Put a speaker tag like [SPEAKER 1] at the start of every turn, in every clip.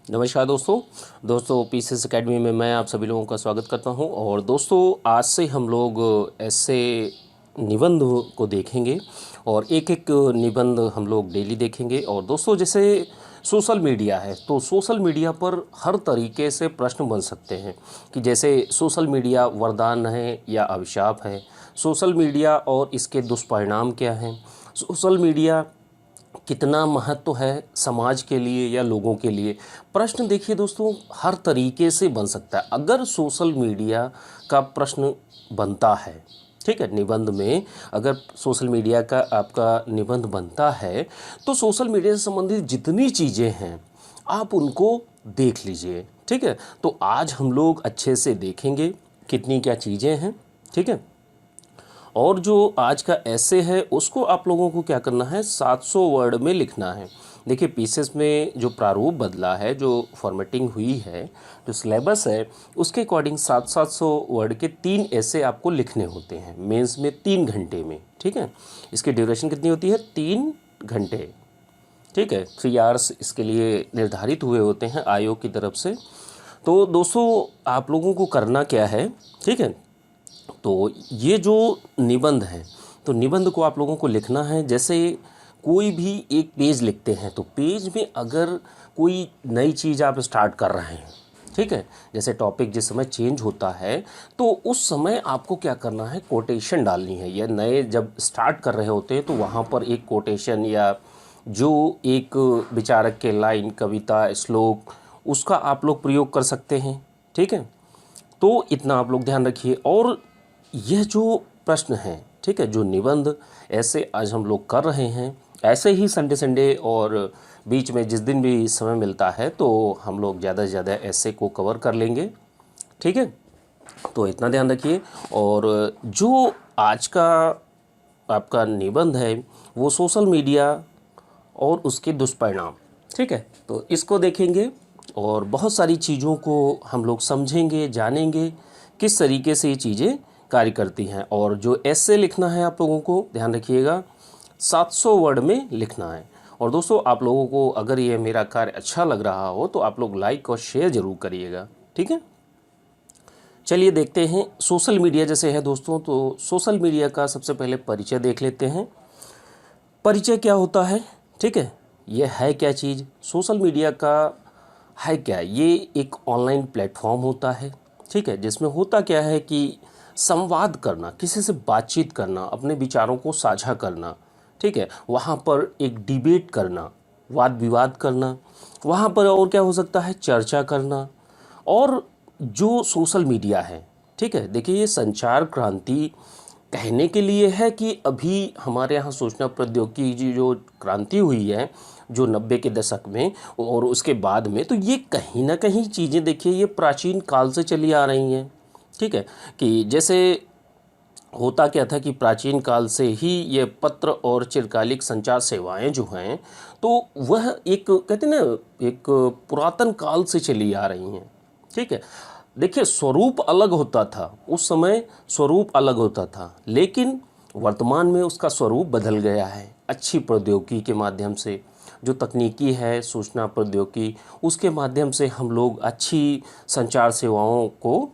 [SPEAKER 1] नमस्कार दोस्तों PCS academy में मैं आप सभी लोगों का स्वागत करता हूं। और दोस्तों आज से हम लोग ऐसे निबंध को देखेंगे और एक एक निबंध हम लोग डेली देखेंगे। और दोस्तों जैसे सोशल मीडिया है तो सोशल मीडिया पर हर तरीके से प्रश्न बन सकते हैं कि जैसे सोशल मीडिया वरदान है या अभिशाप है, सोशल मीडिया और इसके दुष्परिणाम क्या हैं, सोशल मीडिया कितना महत्व है समाज के लिए या लोगों के लिए। प्रश्न देखिए दोस्तों हर तरीके से बन सकता है। अगर सोशल मीडिया का प्रश्न बनता है, ठीक है, निबंध में अगर सोशल मीडिया का आपका निबंध बनता है तो सोशल मीडिया से संबंधित जितनी चीज़ें हैं आप उनको देख लीजिए, ठीक है। तो आज हम लोग अच्छे से देखेंगे कितनी क्या चीज़ें हैं, ठीक है। और जो आज का ऐसे है उसको आप लोगों को क्या करना है, 700 वर्ड में लिखना है। देखिए पीसेस में जो प्रारूप बदला है, जो फॉर्मेटिंग हुई है, जो सिलेबस है उसके अकॉर्डिंग 700 वर्ड के 3 ऐसे आपको लिखने होते हैं मेंस में 3 घंटे में, ठीक है। इसकी ड्यूरेशन कितनी होती है, 3 घंटे, ठीक है। 3 आवर्स इसके लिए निर्धारित हुए होते हैं आयोग की तरफ से। तो दोस्तों आप लोगों को करना क्या है, ठीक है। तो ये जो निबंध है तो निबंध को आप लोगों को लिखना है। जैसे कोई भी एक पेज लिखते हैं तो पेज में अगर कोई नई चीज़ आप स्टार्ट कर रहे हैं, ठीक है, जैसे टॉपिक जिस समय चेंज होता है तो उस समय आपको क्या करना है, कोटेशन डालनी है। या नए जब स्टार्ट कर रहे होते हैं तो वहाँ पर एक कोटेशन या जो एक विचारक के लाइन, कविता, श्लोक, उसका आप लोग प्रयोग कर सकते हैं, ठीक है। तो इतना आप लोग ध्यान रखिए। और यह जो प्रश्न है, ठीक है, जो निबंध ऐसे आज हम लोग कर रहे हैं, ऐसे ही संडे और बीच में जिस दिन भी समय मिलता है तो हम लोग ज़्यादा से ज़्यादा ऐसे को कवर कर लेंगे, ठीक है। तो इतना ध्यान रखिए। और जो आज का आपका निबंध है वो सोशल मीडिया और उसके दुष्परिणाम, ठीक है। तो इसको देखेंगे और बहुत सारी चीज़ों को हम लोग समझेंगे, जानेंगे किस तरीके से ये चीज़ें कार्य करती हैं। और जो ऐसे लिखना है आप लोगों को ध्यान रखिएगा 700 वर्ड में लिखना है। और दोस्तों आप लोगों को अगर ये मेरा कार्य अच्छा लग रहा हो तो आप लोग लाइक और शेयर ज़रूर करिएगा, ठीक है। चलिए देखते हैं सोशल मीडिया जैसे है दोस्तों। तो सोशल मीडिया का सबसे पहले परिचय देख लेते हैं। परिचय क्या होता है, ठीक है, ये है क्या चीज़, सोशल मीडिया का है क्या, ये एक ऑनलाइन प्लेटफॉर्म होता है, ठीक है, जिसमें होता क्या है कि संवाद करना, किसी से बातचीत करना, अपने विचारों को साझा करना, ठीक है, वहाँ पर एक डिबेट करना, वाद विवाद करना, वहाँ पर और क्या हो सकता है, चर्चा करना। और जो सोशल मीडिया है, ठीक है, देखिए ये संचार क्रांति कहने के लिए है कि अभी हमारे यहाँ सूचना प्रौद्योगिकी की जो क्रांति हुई है जो 90 के दशक में और उसके बाद में, तो ये कहीं ना कहीं चीज़ें देखिए ये प्राचीन काल से चली आ रही हैं, ठीक है। कि जैसे होता क्या था कि प्राचीन काल से ही ये पत्र और चिरकालिक संचार सेवाएं जो हैं तो वह एक कहते हैं ना एक पुरातन काल से चली आ रही हैं, ठीक है। देखिए स्वरूप अलग होता था उस समय, स्वरूप अलग होता था, लेकिन वर्तमान में उसका स्वरूप बदल गया है अच्छी प्रौद्योगिकी के माध्यम से। जो तकनीकी है सूचना प्रौद्योगिकी उसके माध्यम से हम लोग अच्छी संचार सेवाओं को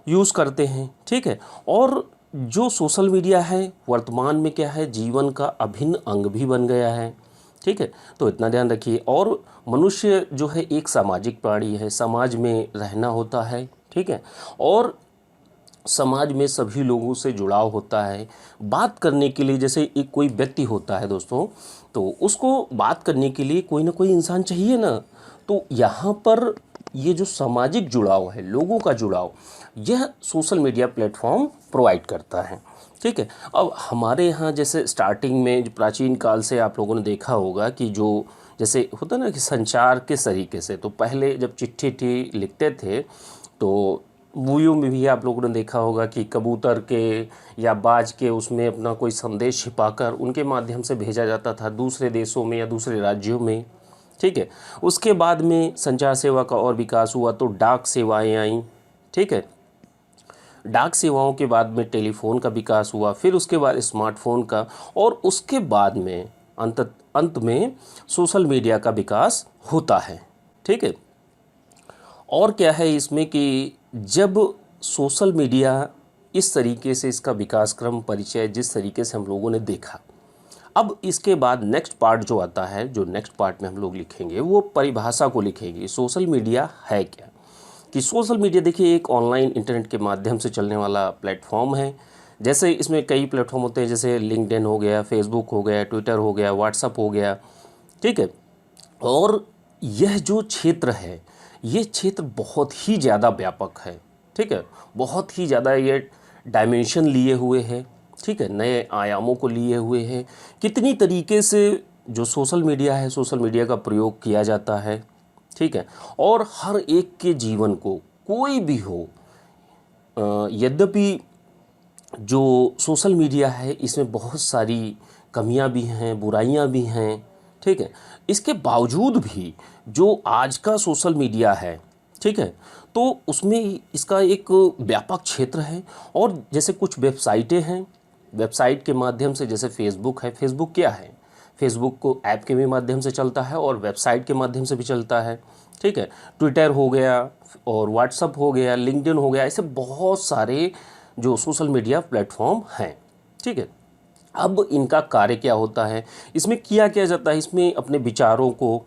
[SPEAKER 1] यूज़ करते हैं, ठीक है। और जो सोशल मीडिया है वर्तमान में क्या है, जीवन का अभिन्न अंग भी बन गया है, ठीक है। तो इतना ध्यान रखिए। और मनुष्य जो है एक सामाजिक प्राणी है, समाज में रहना होता है, ठीक है। और समाज में सभी लोगों से जुड़ाव होता है। बात करने के लिए जैसे एक कोई व्यक्ति होता है दोस्तों, तो उसको बात करने के लिए कोई ना कोई इंसान चाहिए ना। तो यहाँ पर ये जो सामाजिक जुड़ाव है, लोगों का जुड़ाव, यह सोशल मीडिया प्लेटफॉर्म प्रोवाइड करता है, ठीक है। अब हमारे यहाँ जैसे स्टार्टिंग में जो प्राचीन काल से आप लोगों ने देखा होगा कि जो जैसे होता ना कि संचार किस तरीके से, तो पहले जब चिट्ठी लिखते थे तो मूवियों में भी आप लोगों ने देखा होगा कि कबूतर के या बाज के उसमें अपना कोई संदेश छिपाकर उनके माध्यम से भेजा जाता था दूसरे देशों में या दूसरे राज्यों में, ठीक है। उसके बाद में संचार सेवा का और विकास हुआ तो डाक सेवाएं आईं, ठीक है। डाक सेवाओं के बाद में टेलीफोन का विकास हुआ, फिर उसके बाद स्मार्टफोन का, और उसके बाद में अंत में सोशल मीडिया का विकास होता है, ठीक है। और क्या है इसमें कि जब सोशल मीडिया इस तरीके से इसका विकास क्रम परिचय जिस तरीके से हम लोगों ने देखा, अब इसके बाद नेक्स्ट पार्ट जो आता है, जो नेक्स्ट पार्ट में हम लोग लिखेंगे वो परिभाषा को लिखेंगे। सोशल मीडिया है क्या, कि सोशल मीडिया देखिए एक ऑनलाइन इंटरनेट के माध्यम से चलने वाला प्लेटफॉर्म है। जैसे इसमें कई प्लेटफॉर्म होते हैं, जैसे लिंक्डइन हो गया, फेसबुक हो गया, ट्विटर हो गया, व्हाट्सअप हो गया, ठीक है। और यह जो क्षेत्र है, ये क्षेत्र बहुत ही ज़्यादा व्यापक है, ठीक है, बहुत ही ज़्यादा ये डायमेंशन लिए हुए है, ठीक है, नए आयामों को लिए हुए है। कितनी तरीके से जो सोशल मीडिया है, सोशल मीडिया का प्रयोग किया जाता है, ठीक है। और हर एक के जीवन को, कोई भी हो, यद्यपि जो सोशल मीडिया है इसमें बहुत सारी कमियां भी हैं, बुराइयां भी हैं, ठीक है। इसके बावजूद भी जो आज का सोशल मीडिया है, ठीक है, तो उसमें इसका एक व्यापक क्षेत्र है। और जैसे कुछ वेबसाइटें हैं, वेबसाइट के माध्यम से, जैसे फेसबुक है, फेसबुक क्या है, फेसबुक को ऐप के भी माध्यम से चलता है और वेबसाइट के माध्यम से भी चलता है, ठीक है। ट्विटर हो गया और व्हाट्सअप हो गया, लिंक्डइन हो गया, ऐसे बहुत सारे जो सोशल मीडिया प्लेटफॉर्म हैं, ठीक है। अब इनका कार्य क्या होता है, इसमें किया क्या जाता है, इसमें अपने विचारों को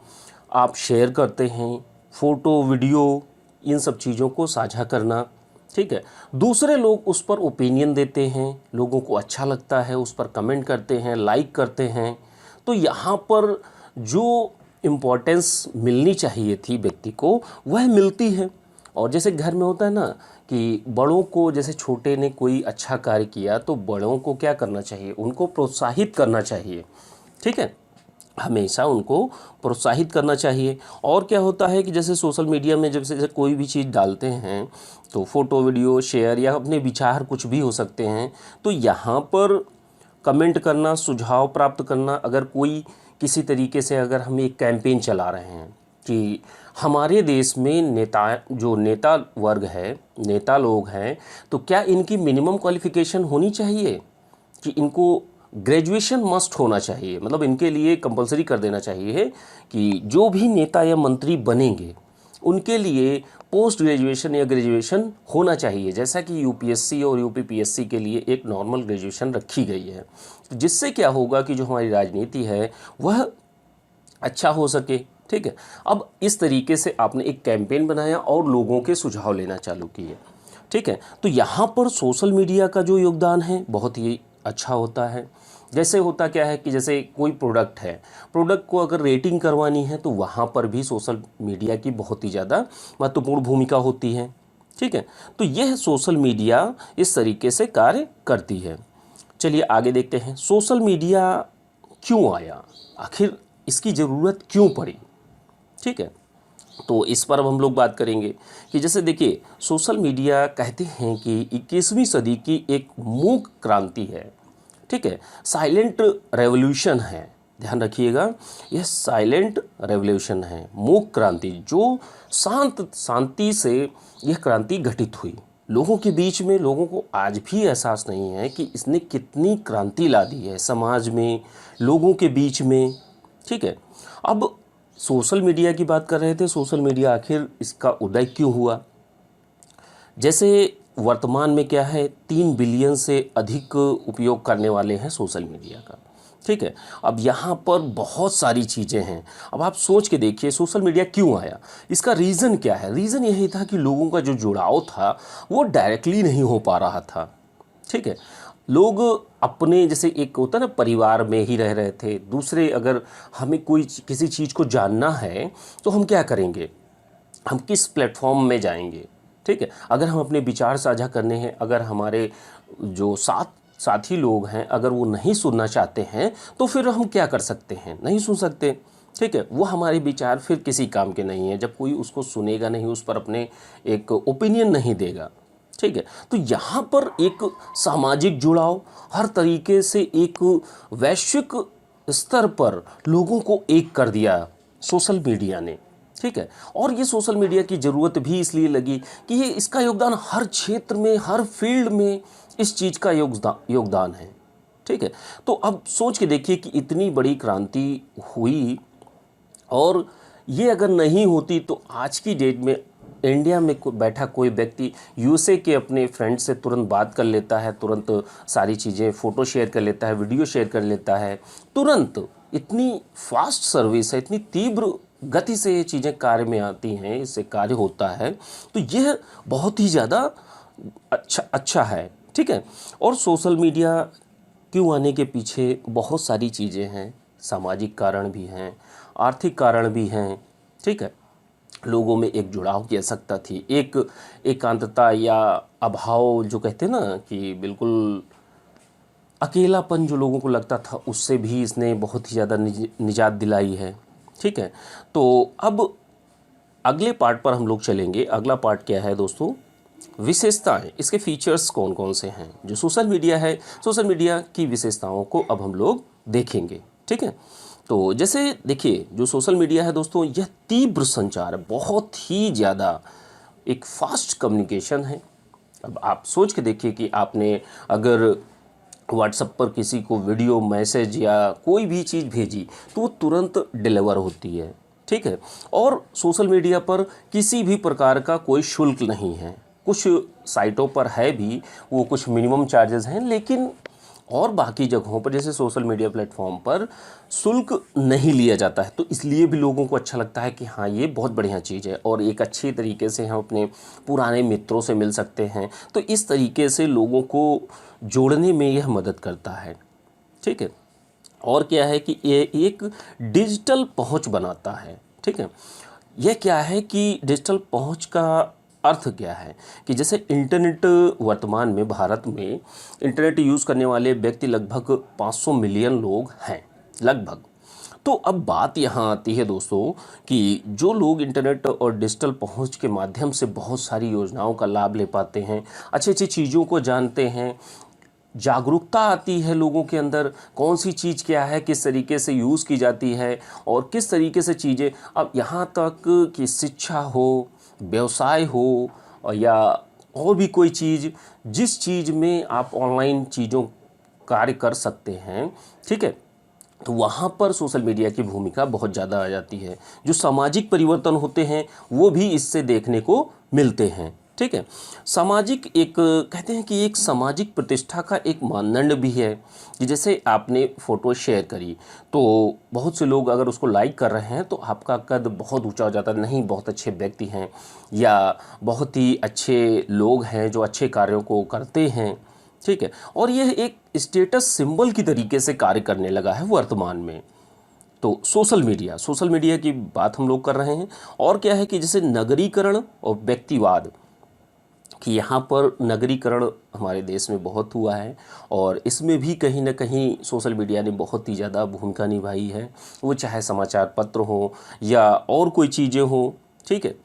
[SPEAKER 1] आप शेयर करते हैं, फ़ोटो, वीडियो, इन सब चीज़ों को साझा करना, ठीक है। दूसरे लोग उस पर ओपिनियन देते हैं, लोगों को अच्छा लगता है, उस पर कमेंट करते हैं, लाइक करते हैं। तो यहाँ पर जो इम्पोर्टेंस मिलनी चाहिए थी व्यक्ति को, वह मिलती है। और जैसे घर में होता है ना कि बड़ों को, जैसे छोटे ने कोई अच्छा कार्य किया तो बड़ों को क्या करना चाहिए, उनको प्रोत्साहित करना चाहिए, ठीक है, हमेशा उनको प्रोत्साहित करना चाहिए। और क्या होता है कि जैसे सोशल मीडिया में जब से कोई भी चीज़ डालते हैं तो फ़ोटो, वीडियो, शेयर या अपने विचार कुछ भी हो सकते हैं, तो यहाँ पर कमेंट करना, सुझाव प्राप्त करना, अगर कोई किसी तरीके से, अगर हम एक कैंपेन चला रहे हैं कि हमारे देश में नेता वर्ग है, नेता लोग हैं, तो क्या इनकी मिनिमम क्वालिफ़िकेशन होनी चाहिए, कि इनको ग्रेजुएशन मस्ट होना चाहिए, मतलब इनके लिए कंपलसरी कर देना चाहिए कि जो भी नेता या मंत्री बनेंगे उनके लिए पोस्ट ग्रेजुएशन या ग्रेजुएशन होना चाहिए, जैसा कि यूपीएससी और यूपीपीएससी के लिए एक नॉर्मल ग्रेजुएशन रखी गई है। जिससे क्या होगा कि जो हमारी राजनीति है वह अच्छा हो सके, ठीक है। अब इस तरीके से आपने एक कैंपेन बनाया और लोगों के सुझाव लेना चालू किए, ठीक है। तो यहाँ पर सोशल मीडिया का जो योगदान है बहुत ही अच्छा होता है। जैसे होता क्या है कि जैसे कोई प्रोडक्ट है, प्रोडक्ट को अगर रेटिंग करवानी है तो वहाँ पर भी सोशल मीडिया की बहुत ही ज़्यादा महत्वपूर्ण भूमिका होती है, ठीक है। तो यह सोशल मीडिया इस तरीके से कार्य करती है। चलिए आगे देखते हैं, सोशल मीडिया क्यों आया, आखिर इसकी ज़रूरत क्यों पड़ी, ठीक है। तो इस पर अब हम लोग बात करेंगे कि जैसे देखिए, सोशल मीडिया कहते हैं कि 21वीं सदी की एक मूक क्रांति है, ठीक है, साइलेंट रेवोल्यूशन है। ध्यान रखिएगा, यह साइलेंट रेवोल्यूशन है, मूक क्रांति, जो शांति से यह क्रांति घटित हुई। लोगों के बीच में, लोगों को आज भी एहसास नहीं है कि इसने कितनी क्रांति ला दी है समाज में, लोगों के बीच में, ठीक है। अब सोशल मीडिया की बात कर रहे थे, सोशल मीडिया आखिर इसका उदय क्यों हुआ। जैसे वर्तमान में क्या है, 3 बिलियन से अधिक उपयोग करने वाले हैं सोशल मीडिया का, ठीक है। अब यहाँ पर बहुत सारी चीज़ें हैं। अब आप सोच के देखिए सोशल मीडिया क्यों आया, इसका रीज़न क्या है। रीज़न यही था कि लोगों का जो जुड़ाव था वो डायरेक्टली नहीं हो पा रहा था, ठीक है। लोग अपने, जैसे एक होता ना, परिवार में ही रह रहे थे। दूसरे, अगर हमें कोई किसी चीज़ को जानना है तो हम क्या करेंगे, हम किस प्लेटफॉर्म में जाएंगे, ठीक है। अगर हम अपने विचार साझा करने हैं, अगर हमारे जो साथी लोग हैं अगर वो नहीं सुनना चाहते हैं तो फिर हम क्या कर सकते हैं, नहीं सुन सकते, ठीक है। वो हमारे विचार फिर किसी काम के नहीं है जब कोई उसको सुनेगा नहीं, उस पर अपने एक ओपिनियन नहीं देगा, ठीक है। तो यहाँ पर एक सामाजिक जुड़ाव, हर तरीके से एक वैश्विक स्तर पर लोगों को एक कर दिया सोशल मीडिया ने, ठीक है। और ये सोशल मीडिया की ज़रूरत भी इसलिए लगी कि ये, इसका योगदान हर क्षेत्र में, हर फील्ड में इस चीज़ का योगदान है, ठीक है। तो अब सोच के देखिए कि इतनी बड़ी क्रांति हुई, और ये अगर नहीं होती तो आज की डेट में इंडिया में बैठा कोई व्यक्ति यूएसए के अपने फ्रेंड से तुरंत बात कर लेता है, तुरंत सारी चीज़ें फ़ोटो शेयर कर लेता है, वीडियो शेयर कर लेता है तुरंत। इतनी फास्ट सर्विस है, इतनी तीव्र गति से ये चीज़ें कार्य में आती हैं, इससे कार्य होता है। तो यह बहुत ही ज़्यादा अच्छा है, ठीक है। और सोशल मीडिया क्यों आने के पीछे बहुत सारी चीज़ें हैं, सामाजिक कारण भी हैं, आर्थिक कारण भी हैं, ठीक है। लोगों में एक जुड़ाव की आवश्यकता थी, एक एकांतता या अभाव जो कहते हैं ना कि बिल्कुल अकेलापन जो लोगों को लगता था, उससे भी इसने बहुत ही ज़्यादा निजात दिलाई है, ठीक है। तो अब अगले पार्ट पर हम लोग चलेंगे। अगला पार्ट क्या है दोस्तों, विशेषताएं, इसके फीचर्स कौन कौन से हैं जो सोशल मीडिया है। सोशल मीडिया की विशेषताओं को अब हम लोग देखेंगे, ठीक है। तो जैसे देखिए, जो सोशल मीडिया है दोस्तों, यह तीव्र संचार है, बहुत ही ज़्यादा एक फास्ट कम्युनिकेशन है। अब आप सोच के देखिए कि आपने अगर व्हाट्सएप पर किसी को वीडियो मैसेज या कोई भी चीज़ भेजी तो वो तुरंत डिलीवर होती है, ठीक है। और सोशल मीडिया पर किसी भी प्रकार का कोई शुल्क नहीं है। कुछ साइटों पर है भी, वो कुछ मिनिमम चार्जेस हैं, लेकिन और बाकी जगहों पर जैसे सोशल मीडिया प्लेटफॉर्म पर शुल्क नहीं लिया जाता है। तो इसलिए भी लोगों को अच्छा लगता है कि हाँ, ये बहुत बढ़िया चीज़ है और एक अच्छी तरीके से हम अपने पुराने मित्रों से मिल सकते हैं। तो इस तरीके से लोगों को जोड़ने में यह मदद करता है, ठीक है। और क्या है कि ये एक डिजिटल पहुंच बनाता है, ठीक है। यह क्या है कि डिजिटल पहुंच का अर्थ क्या है कि जैसे इंटरनेट, वर्तमान में भारत में इंटरनेट यूज़ करने वाले व्यक्ति लगभग 500 मिलियन लोग हैं लगभग। तो अब बात यहाँ आती है दोस्तों कि जो लोग इंटरनेट और डिजिटल पहुँच के माध्यम से बहुत सारी योजनाओं का लाभ ले पाते हैं, अच्छी अच्छी चीज़ों को जानते हैं, जागरूकता आती है लोगों के अंदर, कौन सी चीज़ क्या है, किस तरीके से यूज़ की जाती है और किस तरीके से चीज़ें, अब यहाँ तक कि शिक्षा हो, व्यवसाय हो या और भी कोई चीज़, जिस चीज़ में आप ऑनलाइन चीज़ों कार्य कर सकते हैं, ठीक है, तो वहाँ पर सोशल मीडिया की भूमिका बहुत ज़्यादा आ जाती है। जो सामाजिक परिवर्तन होते हैं वो भी इससे देखने को मिलते हैं, ठीक है। सामाजिक एक कहते हैं कि एक सामाजिक प्रतिष्ठा का एक मानदंड भी है कि जैसे आपने फ़ोटो शेयर करी तो बहुत से लोग अगर उसको लाइक कर रहे हैं तो आपका कद बहुत ऊंचा हो जाता है, नहीं बहुत अच्छे व्यक्ति हैं या बहुत ही अच्छे लोग हैं जो अच्छे कार्यों को करते हैं, ठीक है। और यह एक स्टेटस सिंबल की तरीके से कार्य करने लगा है वर्तमान में। तो सोशल मीडिया की बात हम लोग कर रहे हैं। और क्या है कि जैसे नगरीकरण और व्यक्तिवाद, कि यहाँ पर नगरीकरण हमारे देश में बहुत हुआ है और इसमें भी कहीं ना कहीं सोशल मीडिया ने बहुत ही ज़्यादा भूमिका निभाई है। वो चाहे समाचार पत्र हो या और कोई चीज़ें हो, ठीक है।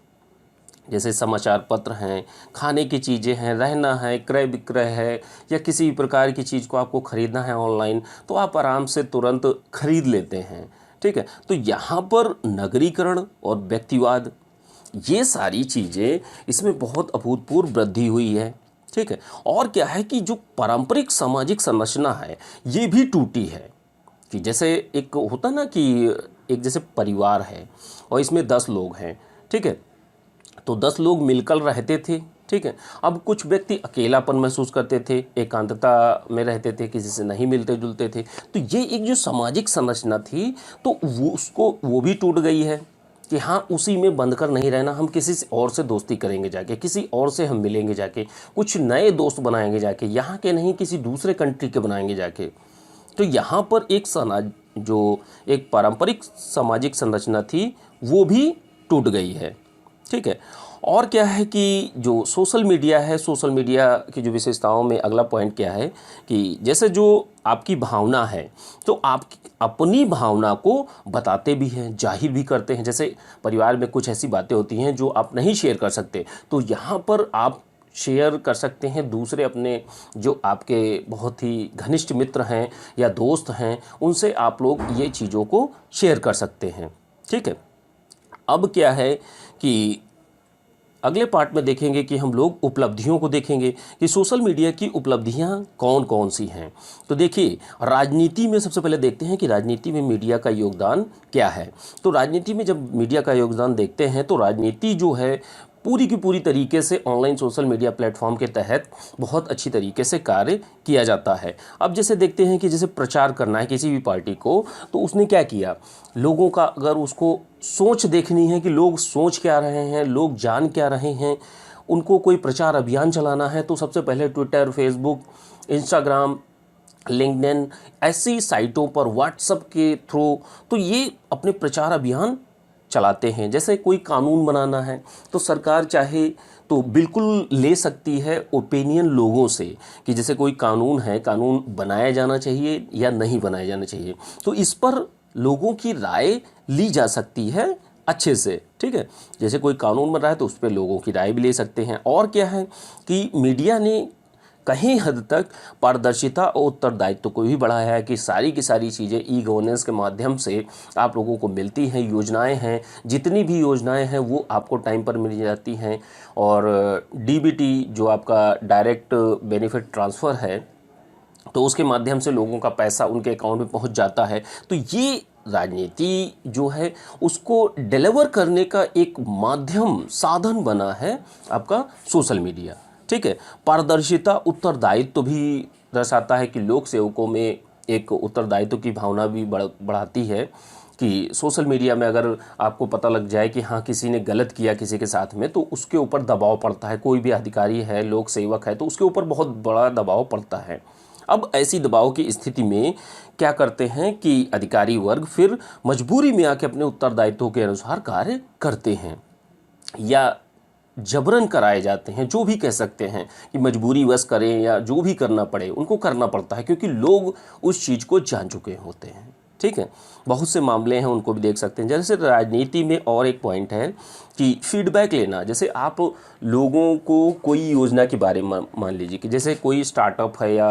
[SPEAKER 1] जैसे समाचार पत्र हैं, खाने की चीज़ें हैं, रहना है, क्रय विक्रय है या किसी भी प्रकार की चीज़ को आपको ख़रीदना है ऑनलाइन, तो आप आराम से तुरंत खरीद लेते हैं, ठीक है। तो यहाँ पर नगरीकरण और व्यक्तिवाद, ये सारी चीज़ें, इसमें बहुत अभूतपूर्व वृद्धि हुई है, ठीक है। और क्या है कि जो पारंपरिक सामाजिक संरचना है ये भी टूटी है। कि जैसे एक होता ना कि एक जैसे परिवार है और इसमें 10 लोग हैं, ठीक है, तो 10 लोग मिलकर रहते थे, ठीक है। अब कुछ व्यक्ति अकेलापन महसूस करते थे, एकांतता में रहते थे, किसी से नहीं मिलते जुलते थे। तो ये एक जो सामाजिक संरचना थी तो वो भी टूट गई है कि हाँ, उसी में बंद कर नहीं रहना, हम किसी से और से दोस्ती करेंगे जाके, किसी और से हम मिलेंगे जाके, कुछ नए दोस्त बनाएंगे जाके, यहाँ के नहीं किसी दूसरे कंट्री के बनाएंगे जाके। तो यहाँ पर एक जो एक पारंपरिक सामाजिक संरचना थी वो भी टूट गई है, ठीक है। और क्या है कि जो सोशल मीडिया है, सोशल मीडिया की जो विशेषताओं में अगला पॉइंट क्या है कि जैसे जो आपकी भावना है तो आप अपनी भावना को बताते भी हैं, जाहिर भी करते हैं। जैसे परिवार में कुछ ऐसी बातें होती हैं जो आप नहीं शेयर कर सकते, तो यहाँ पर आप शेयर कर सकते हैं दूसरे अपने जो आपके बहुत ही घनिष्ठ मित्र हैं या दोस्त हैं, उनसे आप लोग ये चीज़ों को शेयर कर सकते हैं, ठीक है। अब क्या है कि अगले पार्ट में देखेंगे कि हम लोग उपलब्धियों को देखेंगे कि सोशल मीडिया की उपलब्धियां कौन कौन सी हैं। तो देखिए, राजनीति में सबसे पहले देखते हैं कि राजनीति में मीडिया का योगदान क्या है। तो राजनीति में जब मीडिया का योगदान देखते हैं तो राजनीति जो है पूरी की पूरी तरीके से ऑनलाइन सोशल मीडिया प्लेटफॉर्म के तहत बहुत अच्छी तरीके से कार्य किया जाता है। अब जैसे देखते हैं कि जैसे प्रचार करना है किसी भी पार्टी को, तो उसने क्या किया, लोगों का अगर उसको सोच देखनी है कि लोग सोच क्या रहे हैं, लोग जान क्या रहे हैं, उनको कोई प्रचार अभियान चलाना है, तो सबसे पहले ट्विटर, फेसबुक, इंस्टाग्राम, लिंक्डइन ऐसी साइटों पर, व्हाट्सएप के थ्रू तो ये अपने प्रचार अभियान चलाते हैं। जैसे कोई कानून बनाना है तो सरकार चाहे तो बिल्कुल ले सकती है ओपिनियन लोगों से कि जैसे कोई कानून है, कानून बनाया जाना चाहिए या नहीं बनाया जाना चाहिए, तो इस पर लोगों की राय ली जा सकती है अच्छे से। ठीक है, जैसे कोई कानून बन रहा है तो उस पर लोगों की राय भी ले सकते हैं। और क्या है कि मीडिया ने कहीं हद तक पारदर्शिता और उत्तरदायित्व को भी बढ़ाया है कि सारी की सारी चीज़ें ई गवर्नेंस के माध्यम से आप लोगों को मिलती हैं। योजनाएं हैं, जितनी भी योजनाएं हैं वो आपको टाइम पर मिल जाती हैं। और डीबीटी जो आपका डायरेक्ट बेनिफिट ट्रांसफ़र है, तो उसके माध्यम से लोगों का पैसा उनके अकाउंट में पहुंच जाता है। तो ये राजनीति जो है उसको डिलीवर करने का एक माध्यम, साधन बना है आपका सोशल मीडिया। ठीक है, पारदर्शिता, उत्तरदायित्व भी दर्शाता है कि लोक सेवकों में एक उत्तरदायित्व की भावना भी बढ़ाती है कि सोशल मीडिया में अगर आपको पता लग जाए कि हाँ किसी ने गलत किया किसी के साथ में, तो उसके ऊपर दबाव पड़ता है। कोई भी अधिकारी है, लोक सेवक है, तो उसके ऊपर बहुत बड़ा दबाव पड़ता है। अब ऐसी दबाव की स्थिति में क्या करते हैं कि अधिकारी वर्ग फिर मजबूरी में आके अपने उत्तरदायित्वों के अनुसार कार्य करते हैं या जबरन कराए जाते हैं, जो भी कह सकते हैं कि मजबूरी वश करें या जो भी करना पड़े उनको करना पड़ता है, क्योंकि लोग उस चीज़ को जान चुके होते हैं। ठीक है, बहुत से मामले हैं, उनको भी देख सकते हैं। जैसे राजनीति में और एक पॉइंट है कि फीडबैक लेना। जैसे आप लोगों को कोई योजना के बारे में मान लीजिए कि जैसे कोई स्टार्टअप है या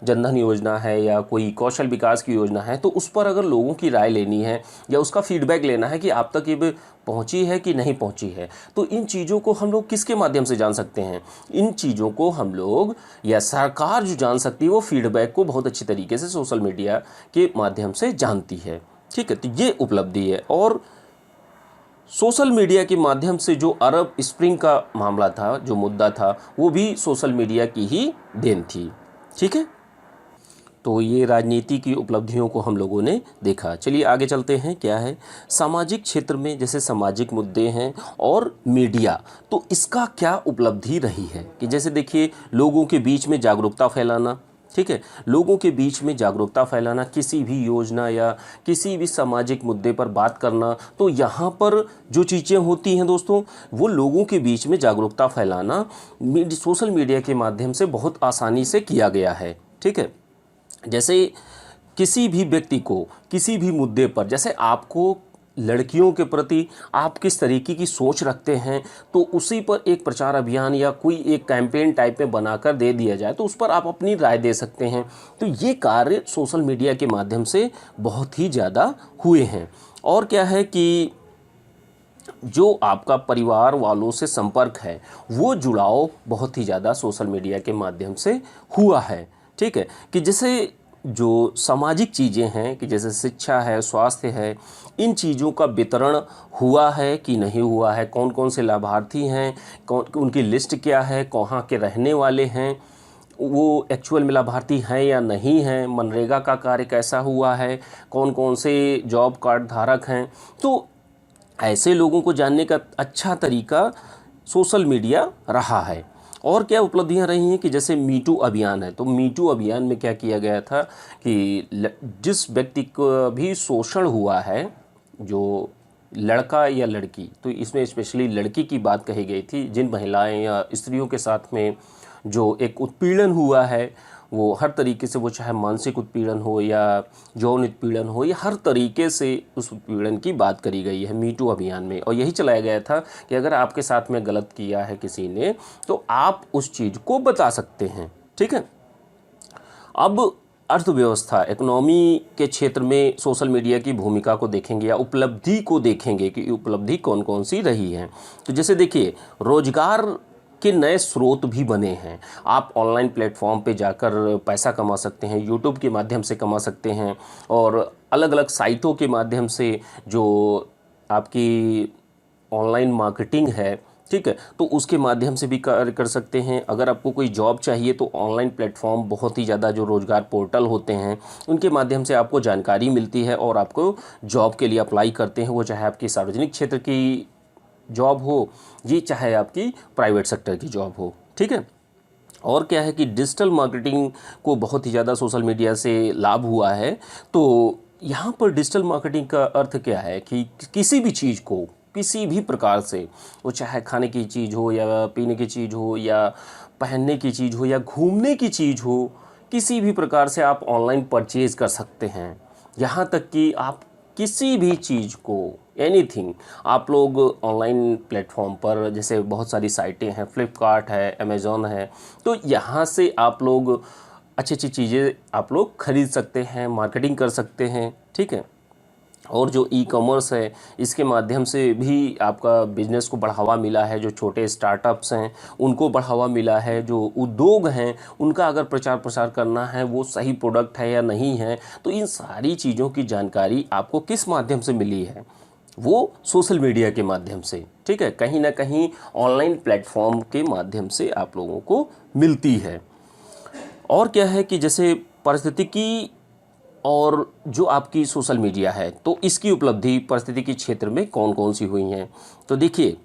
[SPEAKER 1] जनधन योजना है या कोई कौशल विकास की योजना है, तो उस पर अगर लोगों की राय लेनी है या उसका फीडबैक लेना है कि आप तक ये पहुंची है कि नहीं पहुंची है, तो इन चीज़ों को हम लोग किसके माध्यम से जान सकते हैं? इन चीज़ों को हम लोग या सरकार जो जान सकती है वो फीडबैक को बहुत अच्छी तरीके से सोशल मीडिया के माध्यम से जानती है। ठीक है, तो ये उपलब्धि है। और सोशल मीडिया के माध्यम से जो अरब स्प्रिंग का मामला था, जो मुद्दा था, वो भी सोशल मीडिया की ही देन थी। ठीक है, तो ये राजनीति की उपलब्धियों को हम लोगों ने देखा। चलिए आगे चलते हैं। क्या है सामाजिक क्षेत्र में, जैसे सामाजिक मुद्दे हैं और मीडिया, तो इसका क्या उपलब्धि रही है कि जैसे देखिए लोगों के बीच में जागरूकता फैलाना। ठीक है, लोगों के बीच में जागरूकता फैलाना, किसी भी योजना या किसी भी सामाजिक मुद्दे पर बात करना, तो यहाँ पर जो चीज़ें होती हैं दोस्तों, वो लोगों के बीच में जागरूकता फैलाना सोशल मीडिया के माध्यम से बहुत आसानी से किया गया है। ठीक है, जैसे किसी भी व्यक्ति को किसी भी मुद्दे पर, जैसे आपको लड़कियों के प्रति आप किस तरीके की सोच रखते हैं, तो उसी पर एक प्रचार अभियान या कोई एक कैंपेन टाइप में बनाकर दे दिया जाए, तो उस पर आप अपनी राय दे सकते हैं। तो ये कार्य सोशल मीडिया के माध्यम से बहुत ही ज़्यादा हुए हैं। और क्या है कि जो आपका परिवार वालों से संपर्क है, वो जुड़ाव बहुत ही ज़्यादा सोशल मीडिया के माध्यम से हुआ है। ठीक है, कि जैसे जो सामाजिक चीज़ें हैं कि जैसे शिक्षा है, स्वास्थ्य है, इन चीज़ों का वितरण हुआ है कि नहीं हुआ है, कौन कौन से लाभार्थी हैं, कौन उनकी लिस्ट क्या है, कहाँ के रहने वाले हैं, वो एक्चुअल में लाभार्थी हैं या नहीं हैं, मनरेगा का कार्य कैसा हुआ है, कौन कौन से जॉब कार्ड धारक हैं, तो ऐसे लोगों को जानने का अच्छा तरीका सोशल मीडिया रहा है। और क्या उपलब्धियां रही हैं कि जैसे मीटू अभियान है, तो मीटू अभियान में क्या किया गया था कि जिस व्यक्ति को भी शोषण हुआ है, जो लड़का या लड़की, तो इसमें स्पेशली लड़की की बात कही गई थी, जिन महिलाएं या स्त्रियों के साथ में जो एक उत्पीड़न हुआ है, वो हर तरीके से, वो चाहे मानसिक उत्पीड़न हो या यौन उत्पीड़न हो, या हर तरीके से उस उत्पीड़न की बात करी गई है मीटू अभियान में। और यही चलाया गया था कि अगर आपके साथ में गलत किया है किसी ने, तो आप उस चीज़ को बता सकते हैं। ठीक है, अब अर्थव्यवस्था, इकोनॉमी के क्षेत्र में सोशल मीडिया की भूमिका को देखेंगे या उपलब्धि को देखेंगे कि उपलब्धि कौन कौन सी रही है। तो जैसे देखिए रोजगार के नए स्रोत भी बने हैं। आप ऑनलाइन प्लेटफॉर्म पे जाकर पैसा कमा सकते हैं, यूट्यूब के माध्यम से कमा सकते हैं, और अलग अलग साइटों के माध्यम से जो आपकी ऑनलाइन मार्केटिंग है ठीक है, तो उसके माध्यम से भी कार्य कर सकते हैं। अगर आपको कोई जॉब चाहिए तो ऑनलाइन प्लेटफॉर्म बहुत ही ज़्यादा जो रोज़गार पोर्टल होते हैं उनके माध्यम से आपको जानकारी मिलती है और आपको जॉब के लिए अप्लाई करते हैं, वो चाहे आपकी सार्वजनिक क्षेत्र की जॉब हो, ये चाहे आपकी प्राइवेट सेक्टर की जॉब हो। ठीक है, और क्या है कि डिजिटल मार्केटिंग को बहुत ही ज़्यादा सोशल मीडिया से लाभ हुआ है। तो यहाँ पर डिजिटल मार्केटिंग का अर्थ क्या है कि किसी भी चीज़ को किसी भी प्रकार से, वो चाहे खाने की चीज़ हो या पीने की चीज़ हो या पहनने की चीज़ हो या घूमने की चीज़ हो, किसी भी प्रकार से आप ऑनलाइन परचेज़ कर सकते हैं। यहाँ तक कि आप किसी भी चीज़ को, एनीथिंग, आप लोग ऑनलाइन प्लेटफॉर्म पर, जैसे बहुत सारी साइटें हैं, फ्लिपकार्ट है, अमेज़ॉन है, तो यहाँ से आप लोग अच्छी अच्छी चीज़ें आप लोग खरीद सकते हैं, मार्केटिंग कर सकते हैं। ठीक है, और जो ई कॉमर्स है इसके माध्यम से भी आपका बिजनेस को बढ़ावा मिला है। जो छोटे स्टार्टअप्स हैं उनको बढ़ावा मिला है। जो उद्योग हैं उनका अगर प्रचार प्रसार करना है, वो सही प्रोडक्ट है या नहीं है, तो इन सारी चीज़ों की जानकारी आपको किस माध्यम से मिली है? वो सोशल मीडिया के माध्यम से। ठीक है, कहीं ना कहीं ऑनलाइन प्लेटफॉर्म के माध्यम से आप लोगों को मिलती है। और क्या है कि जैसे पारिस्थितिकी और जो आपकी सोशल मीडिया है, तो इसकी उपलब्धि पारिस्थितिकी क्षेत्र में कौन कौन सी हुई हैं? तो देखिए,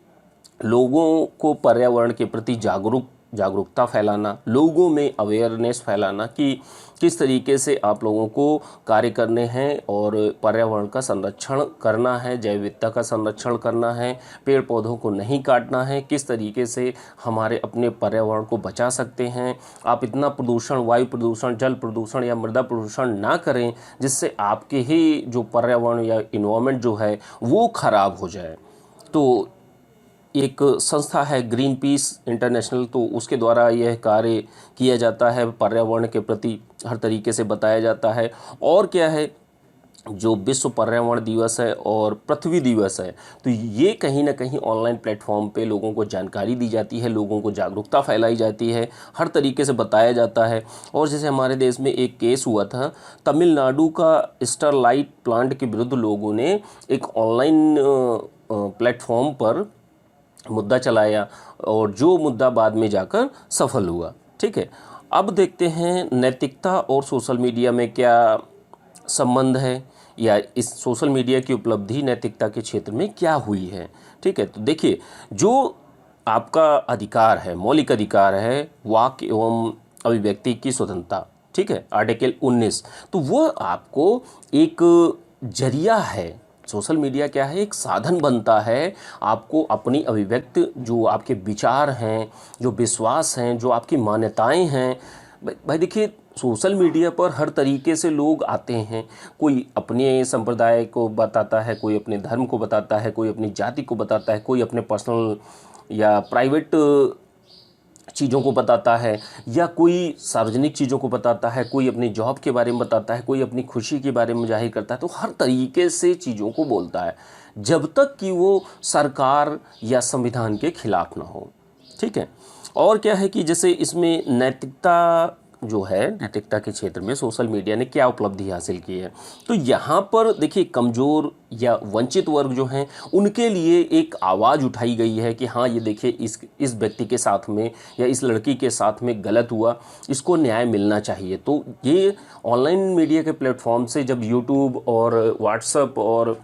[SPEAKER 1] लोगों को पर्यावरण के प्रति जागरूकता फैलाना, लोगों में अवेयरनेस फैलाना कि किस तरीके से आप लोगों को कार्य करने हैं और पर्यावरण का संरक्षण करना है, जैव विविधता का संरक्षण करना है, पेड़ पौधों को नहीं काटना है, किस तरीके से हमारे अपने पर्यावरण को बचा सकते हैं। आप इतना प्रदूषण, वायु प्रदूषण, जल प्रदूषण या मृदा प्रदूषण ना करें जिससे आपके ही जो पर्यावरण या इन्वायरमेंट जो है वो खराब हो जाए। तो एक संस्था है ग्रीन पीस इंटरनेशनल, तो उसके द्वारा यह कार्य किया जाता है, पर्यावरण के प्रति हर तरीके से बताया जाता है। और क्या है, जो विश्व पर्यावरण दिवस है और पृथ्वी दिवस है, तो ये कहीं ना कहीं ऑनलाइन प्लेटफॉर्म पे लोगों को जानकारी दी जाती है, लोगों को जागरूकता फैलाई जाती है, हर तरीके से बताया जाता है। और जैसे हमारे देश में एक केस हुआ था, तमिलनाडु का स्टरलाइट प्लांट के विरुद्ध लोगों ने एक ऑनलाइन प्लेटफॉर्म पर मुद्दा चलाया और जो मुद्दा बाद में जाकर सफल हुआ। ठीक है, अब देखते हैं नैतिकता और सोशल मीडिया में क्या संबंध है, या इस सोशल मीडिया की उपलब्धि नैतिकता के क्षेत्र में क्या हुई है। ठीक है, तो देखिए, जो आपका अधिकार है, मौलिक अधिकार है, वाक एवं अभिव्यक्ति की स्वतंत्रता, ठीक है, आर्टिकल 19, तो वो आपको एक जरिया है। सोशल मीडिया क्या है, एक साधन बनता है आपको अपनी अभिव्यक्ति, जो आपके विचार हैं, जो विश्वास हैं, जो आपकी मान्यताएं हैं। भाई देखिए, सोशल मीडिया पर हर तरीके से लोग आते हैं। कोई अपने संप्रदाय को बताता है, कोई अपने धर्म को बताता है, कोई अपनी जाति को बताता है, कोई अपने पर्सनल या प्राइवेट चीज़ों को बताता है, या कोई सार्वजनिक चीज़ों को बताता है, कोई अपनी जॉब के बारे में बताता है, कोई अपनी खुशी के बारे में जाहिर करता है। तो हर तरीके से चीज़ों को बोलता है, जब तक कि वो सरकार या संविधान के खिलाफ ना हो। ठीक है, और क्या है कि जैसे इसमें नैतिकता जो है, नैतिकता के क्षेत्र में सोशल मीडिया ने क्या उपलब्धि हासिल की है, तो यहाँ पर देखिए, कमज़ोर या वंचित वर्ग जो हैं उनके लिए एक आवाज़ उठाई गई है कि हाँ, ये देखिए, इस व्यक्ति के साथ में या इस लड़की के साथ में गलत हुआ, इसको न्याय मिलना चाहिए। तो ये ऑनलाइन मीडिया के प्लेटफॉर्म से जब यूट्यूब और व्हाट्सएप और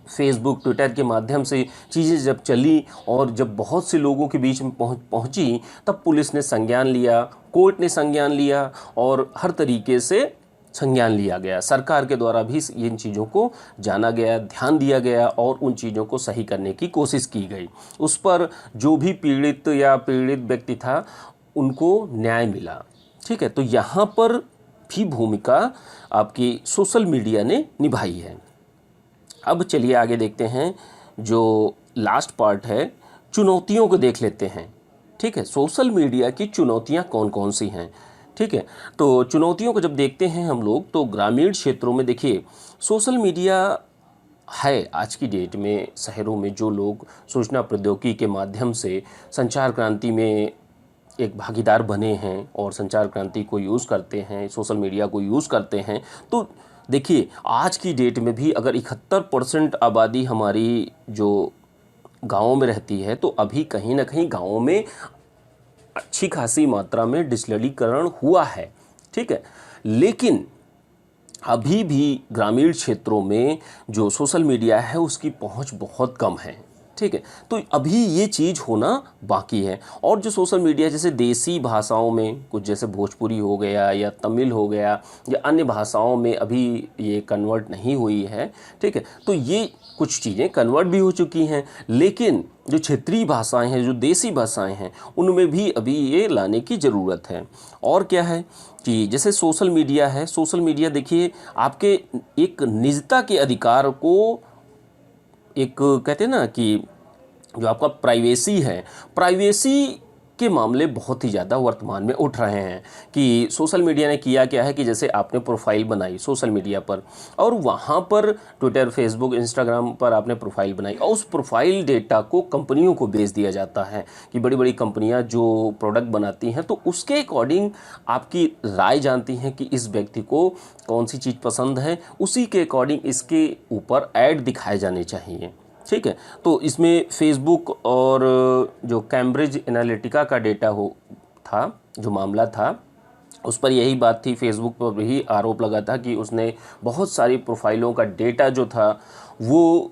[SPEAKER 1] फेसबुक, ट्विटर के माध्यम से चीज़ें जब चली और जब बहुत से लोगों के बीच में पहुंची, तब पुलिस ने संज्ञान लिया, कोर्ट ने संज्ञान लिया और हर तरीके से संज्ञान लिया गया। सरकार के द्वारा भी इन चीज़ों को जाना गया, ध्यान दिया गया और उन चीज़ों को सही करने की कोशिश की गई। उस पर जो भी पीड़ित या पीड़ित व्यक्ति था उनको न्याय मिला। ठीक है, तो यहाँ पर भी भूमिका आपकी सोशल मीडिया ने निभाई है। अब चलिए आगे देखते हैं, जो लास्ट पार्ट है, चुनौतियों को देख लेते हैं। ठीक है, सोशल मीडिया की चुनौतियां कौन कौन सी हैं। ठीक है, तो चुनौतियों को जब देखते हैं हम लोग, तो ग्रामीण क्षेत्रों में देखिए, सोशल मीडिया है आज की डेट में शहरों में जो लोग सूचना प्रौद्योगिकी के माध्यम से संचार क्रांति में एक भागीदार बने हैं और संचार क्रांति को यूज़ करते हैं, सोशल मीडिया को यूज़ करते हैं, तो देखिए, आज की डेट में भी अगर 71% आबादी हमारी जो गाँव में रहती है तो अभी कहीं ना कहीं गाँव में अच्छी खासी मात्रा में डिजिटलीकरण हुआ है, ठीक है। लेकिन अभी भी ग्रामीण क्षेत्रों में जो सोशल मीडिया है उसकी पहुंच बहुत कम है, ठीक है। तो अभी ये चीज़ होना बाकी है। और जो सोशल मीडिया जैसे देसी भाषाओं में कुछ जैसे भोजपुरी हो गया या तमिल हो गया या अन्य भाषाओं में अभी ये कन्वर्ट नहीं हुई है, ठीक है। तो ये कुछ चीज़ें कन्वर्ट भी हो चुकी हैं, लेकिन जो क्षेत्रीय भाषाएं हैं, जो देसी भाषाएं हैं, उनमें भी अभी ये लाने की ज़रूरत है। और क्या है कि जैसे सोशल मीडिया है, सोशल मीडिया देखिए आपके एक निजता के अधिकार को, एक कहते हैं ना कि जो आपका प्राइवेसी है, प्राइवेसी के मामले बहुत ही ज़्यादा वर्तमान में उठ रहे हैं। कि सोशल मीडिया ने किया क्या है कि जैसे आपने प्रोफाइल बनाई सोशल मीडिया पर और वहाँ पर ट्विटर, फेसबुक, इंस्टाग्राम पर आपने प्रोफाइल बनाई और उस प्रोफाइल डेटा को कंपनियों को बेच दिया जाता है कि बड़ी बड़ी कंपनियाँ जो प्रोडक्ट बनाती हैं तो उसके अकॉर्डिंग आपकी राय जानती हैं कि इस व्यक्ति को कौन सी चीज़ पसंद है, उसी के अकॉर्डिंग इसके ऊपर ऐड दिखाए जाने चाहिए, ठीक है। तो इसमें फेसबुक और जो कैम्ब्रिज एनालिटिका का डेटा था, जो मामला था, उस पर यही बात थी। फेसबुक पर भी आरोप लगा था कि उसने बहुत सारी प्रोफाइलों का डेटा जो था वो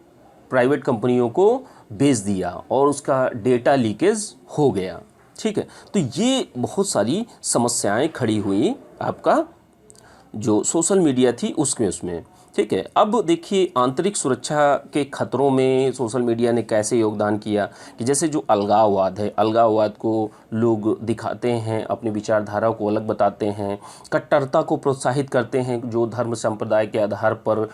[SPEAKER 1] प्राइवेट कंपनियों को बेच दिया और उसका डेटा लीकेज हो गया, ठीक है। तो ये बहुत सारी समस्याएं खड़ी हुई आपका जो सोशल मीडिया थी उसमें, ठीक है। अब देखिए आंतरिक सुरक्षा के खतरों में सोशल मीडिया ने कैसे योगदान किया कि जैसे जो अलगाववाद है, अलगाववाद को लोग दिखाते हैं, अपनी विचारधारा को अलग बताते हैं, कट्टरता को प्रोत्साहित करते हैं, जो धर्म संप्रदाय के आधार पर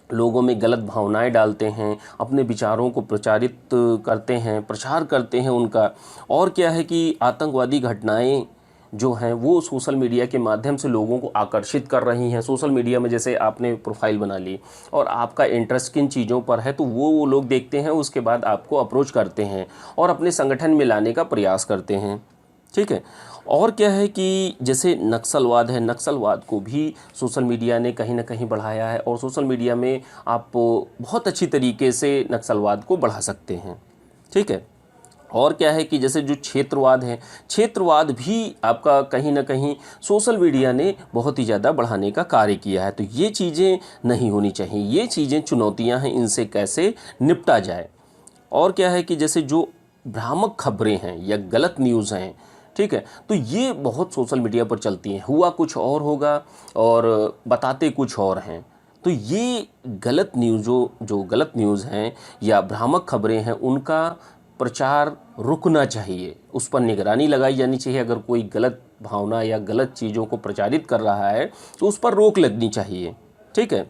[SPEAKER 1] लोगों में गलत भावनाएं डालते हैं, अपने विचारों को प्रचारित करते हैं, प्रचार करते हैं उनका। और क्या है कि आतंकवादी घटनाएं जो हैं वो सोशल मीडिया के माध्यम से लोगों को आकर्षित कर रही हैं। सोशल मीडिया में जैसे आपने प्रोफाइल बना ली और आपका इंटरेस्ट किन चीज़ों पर है तो वो लोग देखते हैं, उसके बाद आपको अप्रोच करते हैं और अपने संगठन में लाने का प्रयास करते हैं, ठीक है। और क्या है कि जैसे नक्सलवाद है, नक्सलवाद को भी सोशल मीडिया ने कहीं ना कहीं बढ़ाया है और सोशल मीडिया में आप बहुत अच्छी तरीके से नक्सलवाद को बढ़ा सकते हैं, ठीक है। और क्या है कि जैसे जो क्षेत्रवाद है, क्षेत्रवाद भी आपका कहीं ना कहीं सोशल मीडिया ने बहुत ही ज़्यादा बढ़ाने का कार्य किया है। तो ये चीज़ें नहीं होनी चाहिए, ये चीज़ें चुनौतियां हैं, इनसे कैसे निपटा जाए। और क्या है कि जैसे जो भ्रामक खबरें हैं या गलत न्यूज़ हैं, ठीक है, तो ये बहुत सोशल मीडिया पर चलती हैं, हुआ कुछ और होगा और बताते कुछ और हैं। तो ये गलत न्यूज़ जो गलत न्यूज़ हैं या भ्रामक खबरें हैं उनका प्रचार रुकना चाहिए, उस पर निगरानी लगाई जानी चाहिए। अगर कोई गलत भावना या गलत चीज़ों को प्रचारित कर रहा है तो उस पर रोक लगनी चाहिए, ठीक है।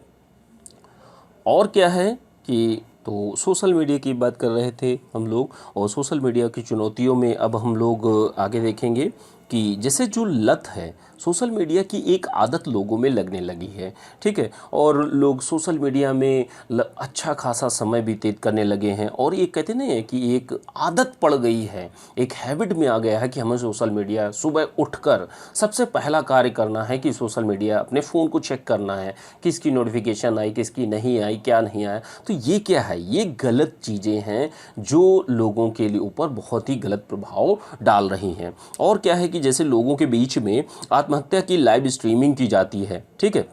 [SPEAKER 1] और क्या है कि तो सोशल मीडिया की बात कर रहे थे हम लोग और सोशल मीडिया की चुनौतियों में अब हम लोग आगे देखेंगे कि जैसे जो लत है, सोशल मीडिया की एक आदत लोगों में लगने लगी है, ठीक है। और लोग सोशल मीडिया में अच्छा खासा समय व्यतीत करने लगे हैं और ये कहते नहीं कि एक आदत पड़ गई है, एक हैबिट में आ गया है कि हमें सोशल मीडिया सुबह उठकर सबसे पहला कार्य करना है कि सोशल मीडिया अपने फ़ोन को चेक करना है, किसकी नोटिफिकेशन आई, किसकी नहीं आई, क्या नहीं आया। तो ये क्या है, ये गलत चीज़ें हैं जो लोगों के लिए ऊपर बहुत ही गलत प्रभाव डाल रही हैं। और क्या है कि जैसे लोगों के बीच में आत्महत्या की लाइव स्ट्रीमिंग की जाती है, ठीक है।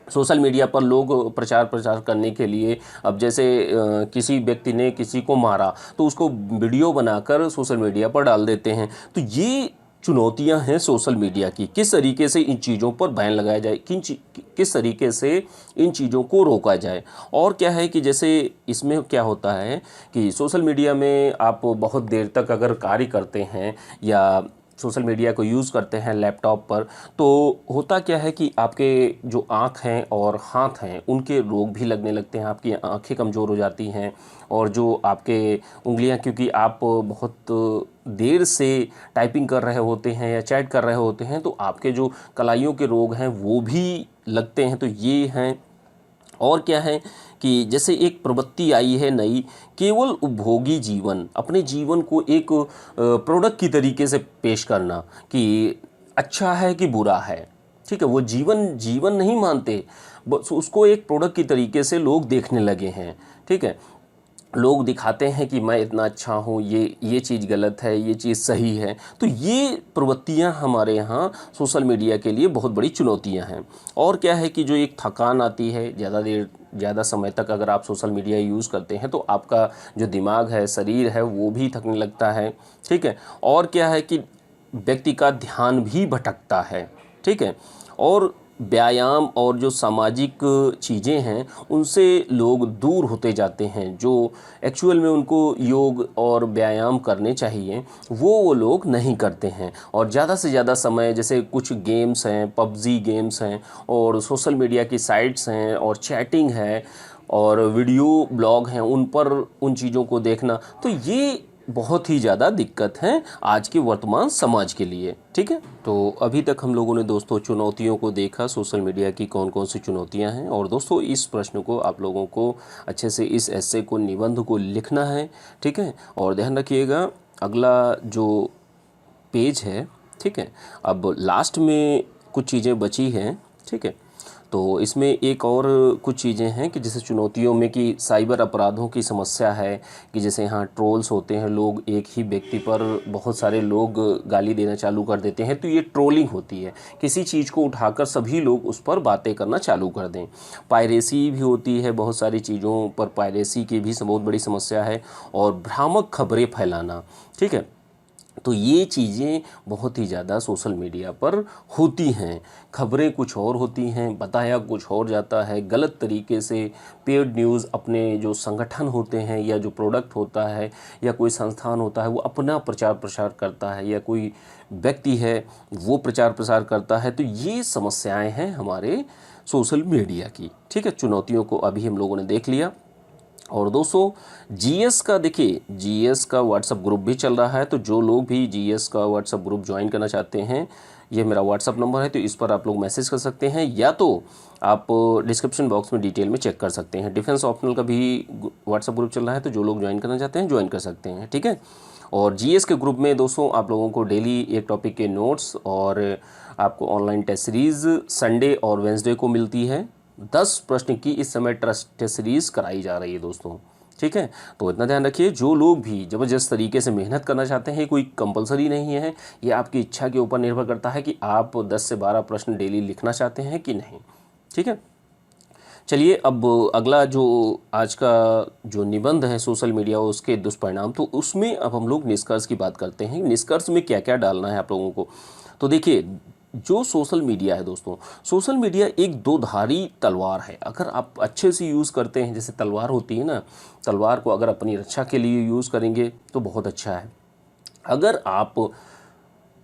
[SPEAKER 1] सोशल मीडिया पर लोग प्रचार करने के लिए अब जैसे किसी व्यक्ति ने किसी को मारा तो उसको वीडियो बनाकर सोशल मीडिया पर डाल देते हैं। तो ये चुनौतियां हैं सोशल मीडिया की, किस तरीके से इन चीज़ों पर बैन लगाया जाए, किस तरीके से इन चीज़ों को रोका जाए। और क्या है कि जैसे इसमें क्या होता है कि सोशल मीडिया में आप बहुत देर तक अगर कार्य करते हैं या सोशल मीडिया को यूज़ करते हैं लैपटॉप पर, तो होता क्या है कि आपके जो आँख हैं और हाथ हैं उनके रोग भी लगने लगते हैं, आपकी आँखें कमज़ोर हो जाती हैं और जो आपके उंगलियां, क्योंकि आप बहुत देर से टाइपिंग कर रहे होते हैं या चैट कर रहे होते हैं तो आपके जो कलाइयों के रोग हैं वो भी लगते हैं। तो ये हैं। और क्या है कि जैसे एक प्रवृत्ति आई है नई, केवल उपभोगी जीवन, अपने जीवन को एक प्रोडक्ट की तरीके से पेश करना कि अच्छा है कि बुरा है, ठीक है। वो जीवन नहीं मानते, बस उसको एक प्रोडक्ट की तरीके से लोग देखने लगे हैं, ठीक है। लोग दिखाते हैं कि मैं इतना अच्छा हूँ, ये चीज़ गलत है, ये चीज़ सही है। तो ये प्रवृत्तियाँ हमारे यहाँ सोशल मीडिया के लिए बहुत बड़ी चुनौतियाँ हैं। और क्या है कि जो एक थकान आती है, ज़्यादा समय तक अगर आप सोशल मीडिया यूज़ करते हैं तो आपका जो दिमाग है, शरीर है, वो भी थकने लगता है। ठीक है। और क्या है कि व्यक्ति का ध्यान भी भटकता है। ठीक है। और व्यायाम और जो सामाजिक चीज़ें हैं उनसे लोग दूर होते जाते हैं। जो एक्चुअल में उनको योग और व्यायाम करने चाहिए वो लोग नहीं करते हैं, और ज़्यादा से ज़्यादा समय जैसे कुछ गेम्स हैं, पबजी गेम्स हैं और सोशल मीडिया की साइट्स हैं और चैटिंग है और वीडियो ब्लॉग हैं, उन पर उन चीज़ों को देखना, तो ये बहुत ही ज़्यादा दिक्कत है आज के वर्तमान समाज के लिए। ठीक है। तो अभी तक हम लोगों ने दोस्तों चुनौतियों को देखा, सोशल मीडिया की कौन कौन सी चुनौतियां हैं। और दोस्तों इस प्रश्न को आप लोगों को अच्छे से, इस एस्से को, निबंध को लिखना है। ठीक है। और ध्यान रखिएगा अगला जो पेज है, ठीक है, अब लास्ट में कुछ चीज़ें बची हैं। ठीक है। तो इसमें एक और कुछ चीज़ें हैं कि जैसे चुनौतियों में कि साइबर अपराधों की समस्या है, कि जैसे यहाँ ट्रोल्स होते हैं, लोग एक ही व्यक्ति पर बहुत सारे लोग गाली देना चालू कर देते हैं, तो ये ट्रोलिंग होती है। किसी चीज़ को उठाकर सभी लोग उस पर बातें करना चालू कर दें। पायरेसी भी होती है, बहुत सारी चीज़ों पर पायरेसी की भी बहुत बड़ी समस्या है। और भ्रामक खबरें फैलाना। ठीक है। तो ये चीज़ें बहुत ही ज़्यादा सोशल मीडिया पर होती हैं। खबरें कुछ और होती हैं, बताया कुछ और जाता है, गलत तरीके से पेड न्यूज़ अपने जो संगठन होते हैं या जो प्रोडक्ट होता है या कोई संस्थान होता है वो अपना प्रचार प्रसार करता है, या कोई व्यक्ति है वो प्रचार प्रसार करता है। तो ये समस्याएं हैं हमारे सोशल मीडिया की। ठीक है। चुनौतियों को अभी हम लोगों ने देख लिया। और दोस्तों जीएस का देखिए, जीएस का व्हाट्सएप ग्रुप भी चल रहा है, तो जो लोग भी जीएस का व्हाट्सएप ग्रुप ज्वाइन करना चाहते हैं, ये मेरा व्हाट्सएप नंबर है, तो इस पर आप लोग मैसेज कर सकते हैं, या तो आप डिस्क्रिप्शन बॉक्स में डिटेल में चेक कर सकते हैं। डिफेंस ऑप्शनल का भी व्हाट्सएप ग्रुप चल रहा है, तो जो लोग ज्वाइन करना चाहते हैं ज्वाइन कर सकते हैं। ठीक है। और जीएस के ग्रुप में दोस्तों आप लोगों को डेली एक टॉपिक के नोट्स और आपको ऑनलाइन टेस्ट सीरीज़ संडे और वेंसडे को मिलती है। 10 प्रश्न की इस समय टेस्ट सीरीज़ कराई जा रही है दोस्तों। ठीक है। तो इतना ध्यान रखिए, जो लोग भी ज़बरदस्त तरीके से मेहनत करना चाहते हैं, कोई कंपलसरी नहीं है, ये आपकी इच्छा के ऊपर निर्भर करता है कि आप 10 से 12 प्रश्न डेली लिखना चाहते हैं कि नहीं। ठीक है। चलिए अब अगला जो आज का जो निबंध है सोशल मीडिया और उसके दुष्परिणाम, तो उसमें अब हम लोग निष्कर्ष की बात करते हैं। निष्कर्ष में क्या क्या डालना है आप लोगों को। तो देखिए, जो सोशल मीडिया है दोस्तों, सोशल मीडिया एक दो धारी तलवार है। अगर आप अच्छे से यूज़ करते हैं, जैसे तलवार होती है ना, तलवार को अगर अपनी रक्षा के लिए यूज़ करेंगे तो बहुत अच्छा है। अगर आप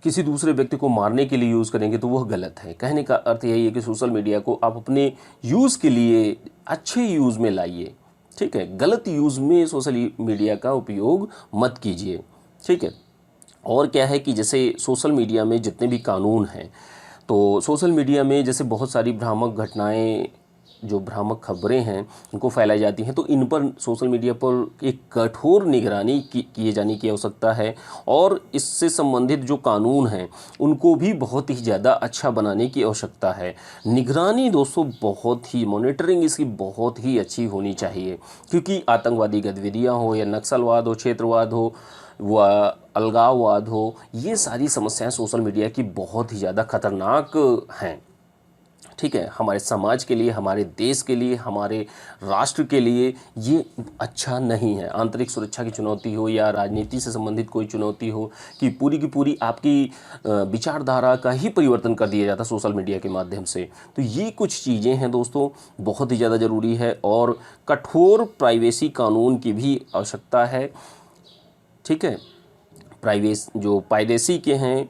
[SPEAKER 1] किसी दूसरे व्यक्ति को मारने के लिए यूज़ करेंगे तो वह गलत है। कहने का अर्थ यही है कि सोशल मीडिया को आप अपने यूज़ के लिए अच्छे यूज़ में लाइए। ठीक है। गलत यूज़ में सोशल मीडिया का उपयोग मत कीजिए। ठीक है। और क्या है कि जैसे सोशल मीडिया में जितने भी कानून हैं, तो सोशल मीडिया में जैसे बहुत सारी भ्रामक घटनाएं, जो भ्रामक खबरें हैं उनको फैलाई जाती हैं, तो इन पर सोशल मीडिया पर एक कठोर निगरानी किए जाने की आवश्यकता है। और इससे संबंधित जो कानून हैं उनको भी बहुत ही ज़्यादा अच्छा बनाने की आवश्यकता है। निगरानी दोस्तों बहुत ही, मॉनिटरिंग इसकी बहुत ही अच्छी होनी चाहिए, क्योंकि आतंकवादी गतिविधियाँ हो या नक्सलवाद हो, क्षेत्रवाद हो, व अलगाववाद हो, ये सारी समस्याएं सोशल मीडिया की बहुत ही ज़्यादा खतरनाक हैं। ठीक है। हमारे समाज के लिए, हमारे देश के लिए, हमारे राष्ट्र के लिए ये अच्छा नहीं है। आंतरिक सुरक्षा की चुनौती हो या राजनीति से संबंधित कोई चुनौती हो, कि पूरी की पूरी आपकी विचारधारा का ही परिवर्तन कर दिया जाता सोशल मीडिया के माध्यम से। तो ये कुछ चीज़ें हैं दोस्तों, बहुत ही ज़्यादा ज़रूरी है। और कठोर प्राइवेसी कानून की भी आवश्यकता है। ठीक है। जो पायरेसी के हैं,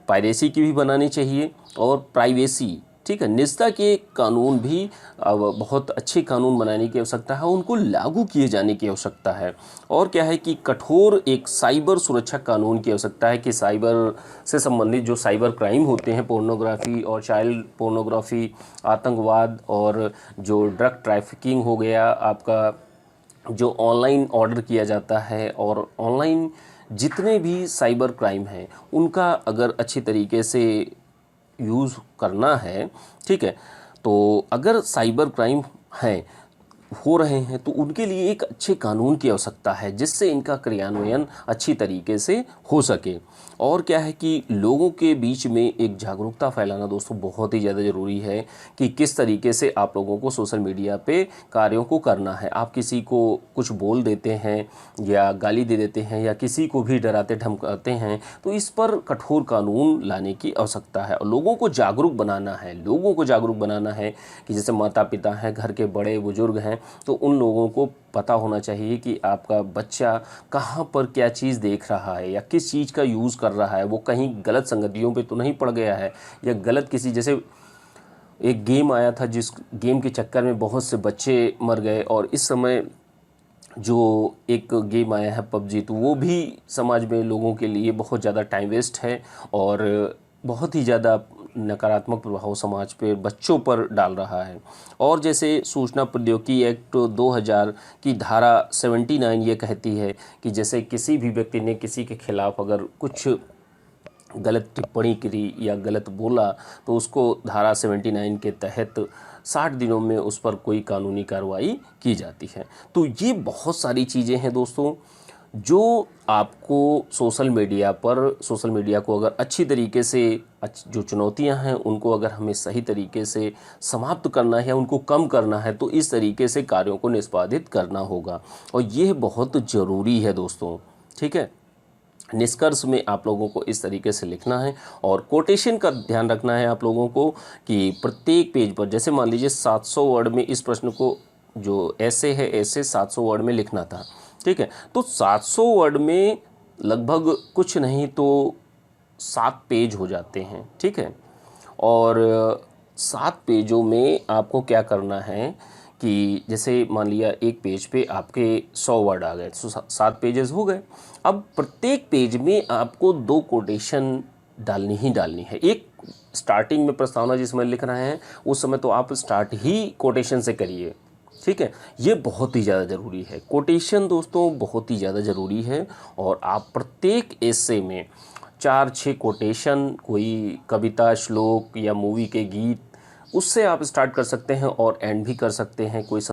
[SPEAKER 1] पायरेसी की भी बनानी चाहिए। और प्राइवेसी, ठीक है, निजता के कानून भी बहुत अच्छे कानून बनाने की आवश्यकता है, उनको लागू किए जाने की आवश्यकता है। और क्या है कि कठोर एक साइबर सुरक्षा कानून की आवश्यकता है, कि साइबर से संबंधित जो साइबर क्राइम होते हैं, पोर्नोग्राफी और चाइल्ड पोर्नोग्राफी, आतंकवाद और जो ड्रग ट्रैफिकिंग हो गया आपका, जो ऑनलाइन ऑर्डर किया जाता है, और ऑनलाइन जितने भी साइबर क्राइम हैं उनका अगर अच्छी तरीके से यूज़ करना है, ठीक है, तो अगर साइबर क्राइम है हो रहे हैं तो उनके लिए एक अच्छे कानून की आवश्यकता है जिससे इनका क्रियान्वयन अच्छी तरीके से हो सके। और क्या है कि लोगों के बीच में एक जागरूकता फैलाना दोस्तों बहुत ही ज़्यादा ज़रूरी है कि किस तरीके से आप लोगों को सोशल मीडिया पे कार्यों को करना है। आप किसी को कुछ बोल देते हैं या गाली दे देते हैं या किसी को भी डराते धमकाते हैं तो इस पर कठोर कानून लाने की आवश्यकता है और लोगों को जागरूक बनाना है। लोगों को जागरूक बनाना है कि जैसे माता पिता हैं, घर के बड़े बुजुर्ग हैं, तो उन लोगों को पता होना चाहिए कि आपका बच्चा कहाँ पर क्या चीज़ देख रहा है या किस चीज़ का यूज़ कर रहा है। वो कहीं गलत संगतियों पे तो नहीं पड़ गया है या गलत किसी, जैसे एक गेम आया था जिस गेम के चक्कर में बहुत से बच्चे मर गए, और इस समय जो एक गेम आया है पबजी, तो वो भी समाज में लोगों के लिए बहुत ज़्यादा टाइम वेस्ट है और बहुत ही ज़्यादा नकारात्मक प्रभाव समाज पे बच्चों पर डाल रहा है। और जैसे सूचना प्रौद्योगिकी एक्ट 2000 की धारा 79 ये कहती है कि जैसे किसी भी व्यक्ति ने किसी के खिलाफ अगर कुछ गलत टिप्पणी करी या गलत बोला तो उसको धारा 79 के तहत 60 दिनों में उस पर कोई कानूनी कार्रवाई की जाती है। तो ये बहुत सारी चीज़ें हैं दोस्तों जो आपको सोशल मीडिया को अगर अच्छी तरीके से जो चुनौतियां हैं उनको अगर हमें सही तरीके से समाप्त करना है, उनको कम करना है, तो इस तरीके से कार्यों को निष्पादित करना होगा और ये बहुत ज़रूरी है दोस्तों। ठीक है, निष्कर्ष में आप लोगों को इस तरीके से लिखना है और कोटेशन का ध्यान रखना है आप लोगों को कि प्रत्येक पेज पर, जैसे मान लीजिए 700 वर्ड में इस प्रश्न को, जो ऐसे है ऐसे 700 वर्ड में लिखना था, ठीक है, तो 700 वर्ड में लगभग कुछ नहीं तो 7 पेज हो जाते हैं। ठीक है, और 7 पेजों में आपको क्या करना है कि जैसे मान लिया एक पेज पे आपके 100 वर्ड आ गए तो 7 पेजेस हो गए। अब प्रत्येक पेज में आपको 2 कोटेशन डालनी ही डालनी है। एक स्टार्टिंग में प्रस्तावना जिस समय लिख रहे हैं उस समय तो आप स्टार्ट ही कोटेशन से करिए। ठीक है, ये बहुत ही ज़्यादा ज़रूरी है। कोटेशन दोस्तों बहुत ही ज़्यादा ज़रूरी है और आप प्रत्येक एसे में 4-6 कोटेशन, कोई कविता, श्लोक या मूवी के गीत, उससे आप स्टार्ट कर सकते हैं और एंड भी कर सकते हैं। कोई